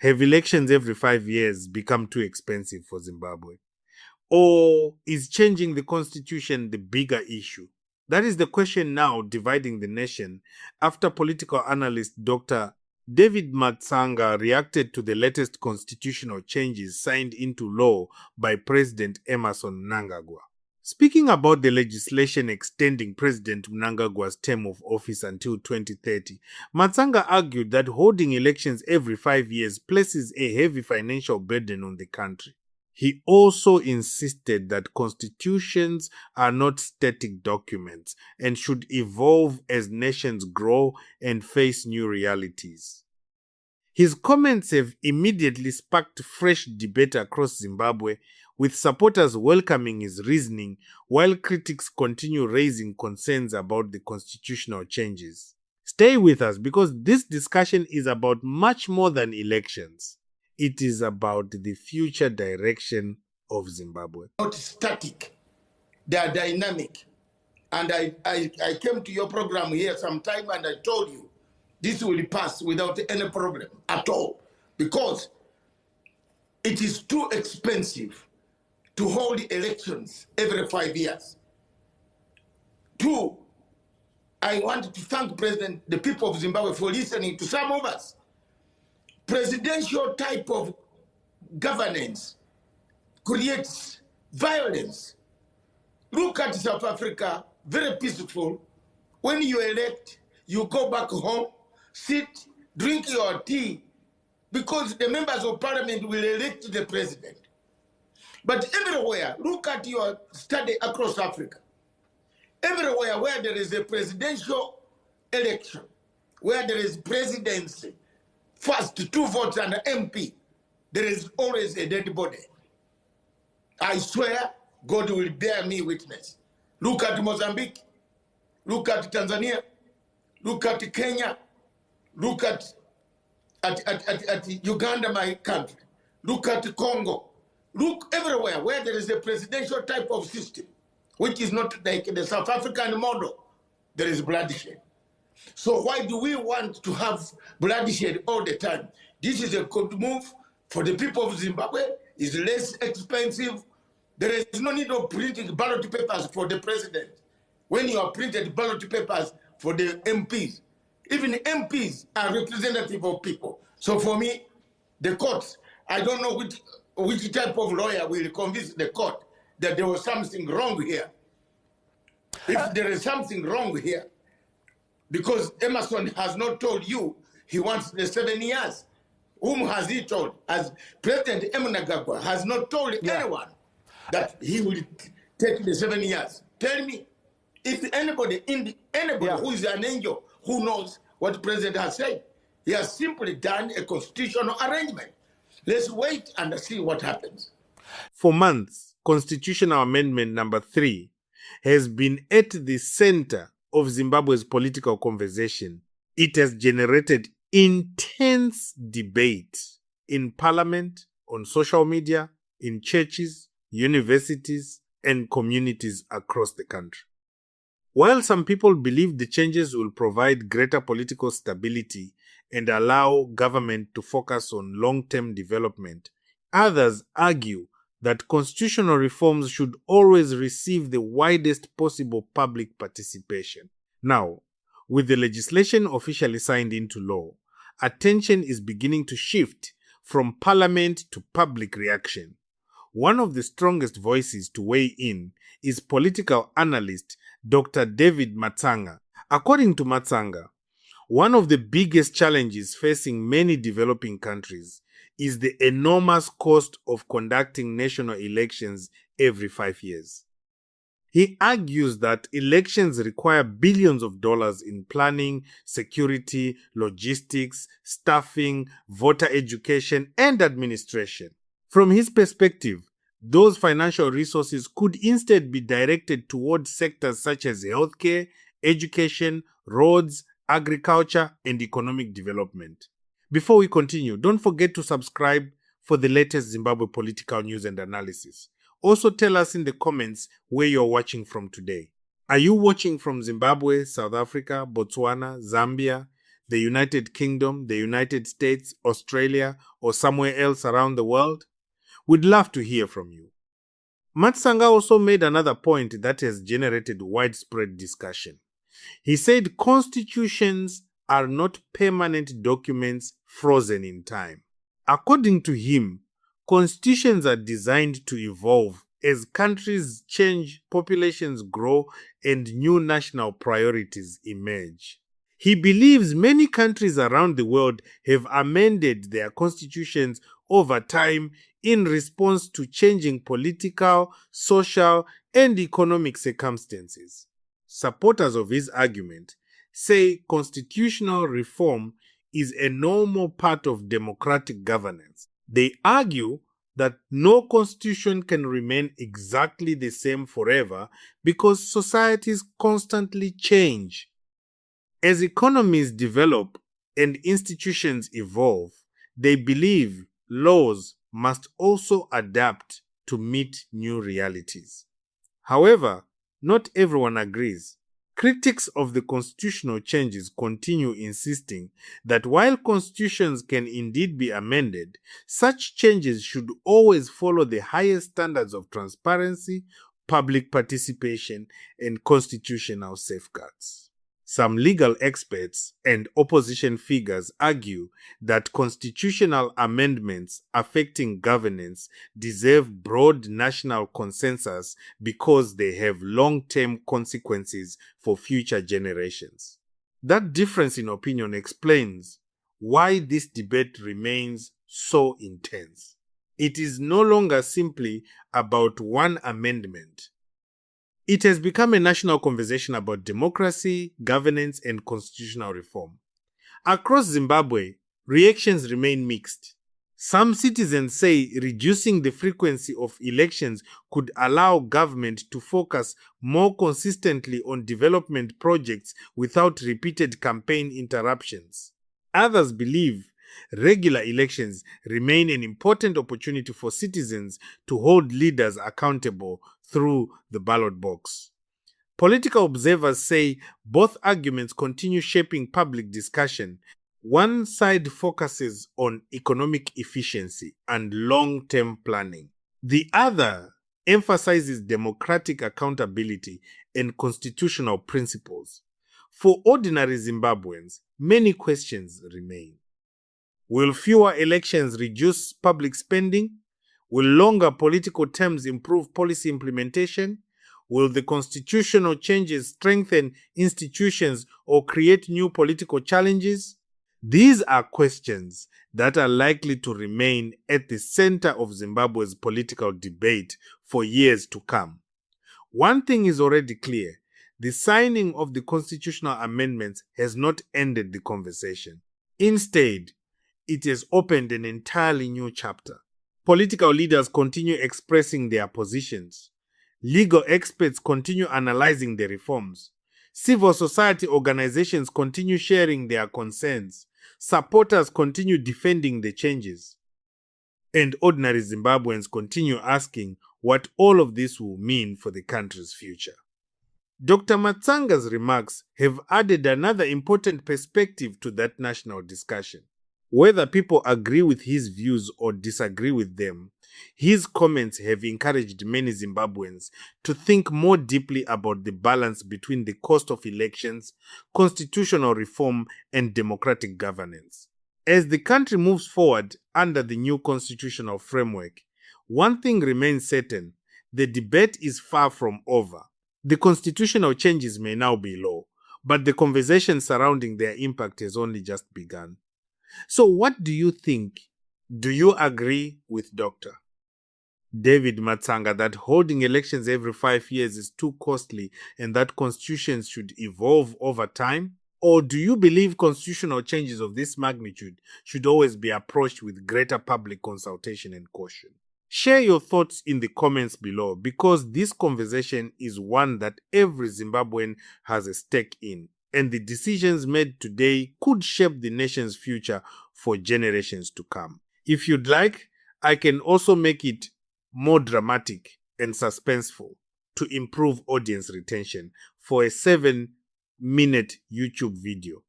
Have elections every 5 years become too expensive for Zimbabwe? Or is changing the constitution the bigger issue? That is the question now dividing the nation after political analyst Dr. David Matsanga reacted to the latest constitutional changes signed into law by President Emmerson Mnangagwa. Speaking about the legislation extending President Mnangagwa's term of office until 2030, Matsanga argued that holding elections every 5 years places a heavy financial burden on the country. He also insisted that constitutions are not static documents and should evolve as nations grow and face new realities. His comments have immediately sparked fresh debate across Zimbabwe, with supporters welcoming his reasoning while critics continue raising concerns about the constitutional changes. Stay with us because this discussion is about much more than elections. It is about the future direction of Zimbabwe. Not static, they are dynamic. And I came to your program here sometime and I told you this will pass without any problem at all because it is too expensive to hold elections every 5 years. Two, I want to thank the people of Zimbabwe for listening to some of us. Presidential type of governance creates violence. Look at South Africa, very peaceful. When you elect, you go back home, sit, drink your tea, because the members of parliament will elect the president. But everywhere, look at your study across Africa. Everywhere where there is a presidential election, where there is presidency, first 2 votes and an MP, there is always a dead body. I swear, God will bear me witness. Look at Mozambique, look at Tanzania, look at Kenya, look at Uganda, my country, look at Congo. Look everywhere where there is a presidential type of system, which is not like the South African model, there is bloodshed. So why do we want to have bloodshed all the time? This is a good move for the people of Zimbabwe. It's less expensive. There is no need of printing ballot papers for the president. When you are printed ballot papers for the MPs, even MPs are representative of people. So for me, the courts, I don't know which type of lawyer will convince the court that there was something wrong here. If there is something wrong here, because Emmerson has not told you he wants the 7 years. Whom has he told? As President Mnangagwa has not told anyone that he will take the 7 years. Tell me, if anybody who is an angel who knows what the president has said, he has simply done a constitutional arrangement. Let's wait and see what happens. For months, Constitutional Amendment number 3 has been at the center of Zimbabwe's political conversation. It has generated intense debate in parliament, on social media, in churches, universities, and communities across the country. While some people believe the changes will provide greater political stability and allow government to focus on long-term development, others argue that constitutional reforms should always receive the widest possible public participation. Now, with the legislation officially signed into law, attention is beginning to shift from parliament to public reaction. One of the strongest voices to weigh in is political analyst Dr. David Matsanga. According to Matsanga, one of the biggest challenges facing many developing countries is the enormous cost of conducting national elections every 5 years. He argues that elections require billions of dollars in planning, security, logistics, staffing, voter education, and administration. From his perspective, those financial resources could instead be directed towards sectors such as healthcare, education, roads, agriculture, and economic development. Before we continue, don't forget to subscribe for the latest Zimbabwe political news and analysis. Also tell us in the comments where you're watching from today. Are you watching from Zimbabwe, South Africa, Botswana, Zambia, the United Kingdom, the United States, Australia, or somewhere else around the world? We'd love to hear from you. Matsanga also made another point that has generated widespread discussion. He said constitutions are not permanent documents frozen in time. According to him, constitutions are designed to evolve as countries change, populations grow, and new national priorities emerge. He believes many countries around the world have amended their constitutions over time in response to changing political, social, and economic circumstances. Supporters of his argument say constitutional reform is a normal part of democratic governance. They argue that no constitution can remain exactly the same forever because societies constantly change. As economies develop and institutions evolve, they believe laws must also adapt to meet new realities. However, not everyone agrees. Critics of the constitutional changes continue insisting that while constitutions can indeed be amended, such changes should always follow the highest standards of transparency, public participation, and constitutional safeguards. Some legal experts and opposition figures argue that constitutional amendments affecting governance deserve broad national consensus because they have long-term consequences for future generations. That difference in opinion explains why this debate remains so intense. It is no longer simply about one amendment. It has become a national conversation about democracy, governance, and constitutional reform. Across Zimbabwe, reactions remain mixed. Some citizens say reducing the frequency of elections could allow government to focus more consistently on development projects without repeated campaign interruptions. Others believe regular elections remain an important opportunity for citizens to hold leaders accountable through the ballot box. Political observers say both arguments continue shaping public discussion. One side focuses on economic efficiency and long-term planning. The other emphasizes democratic accountability and constitutional principles. For ordinary Zimbabweans, many questions remain. Will fewer elections reduce public spending? Will longer political terms improve policy implementation? Will the constitutional changes strengthen institutions or create new political challenges? These are questions that are likely to remain at the center of Zimbabwe's political debate for years to come. One thing is already clear: the signing of the constitutional amendments has not ended the conversation. Instead, it has opened an entirely new chapter. Political leaders continue expressing their positions. Legal experts continue analyzing the reforms. Civil society organizations continue sharing their concerns. Supporters continue defending the changes. And ordinary Zimbabweans continue asking what all of this will mean for the country's future. Dr. Matsanga's remarks have added another important perspective to that national discussion. Whether people agree with his views or disagree with them, his comments have encouraged many Zimbabweans to think more deeply about the balance between the cost of elections, constitutional reform, and democratic governance. As the country moves forward under the new constitutional framework, one thing remains certain: the debate is far from over. The constitutional changes may now be law, but the conversation surrounding their impact has only just begun. So what do you think? Do you agree with Dr. David Matsanga that holding elections every 5 years is too costly and that constitutions should evolve over time? Or do you believe constitutional changes of this magnitude should always be approached with greater public consultation and caution? Share your thoughts in the comments below, because this conversation is one that every Zimbabwean has a stake in, and the decisions made today could shape the nation's future for generations to come. If you'd like, I can also make it more dramatic and suspenseful to improve audience retention for a 7-minute YouTube video.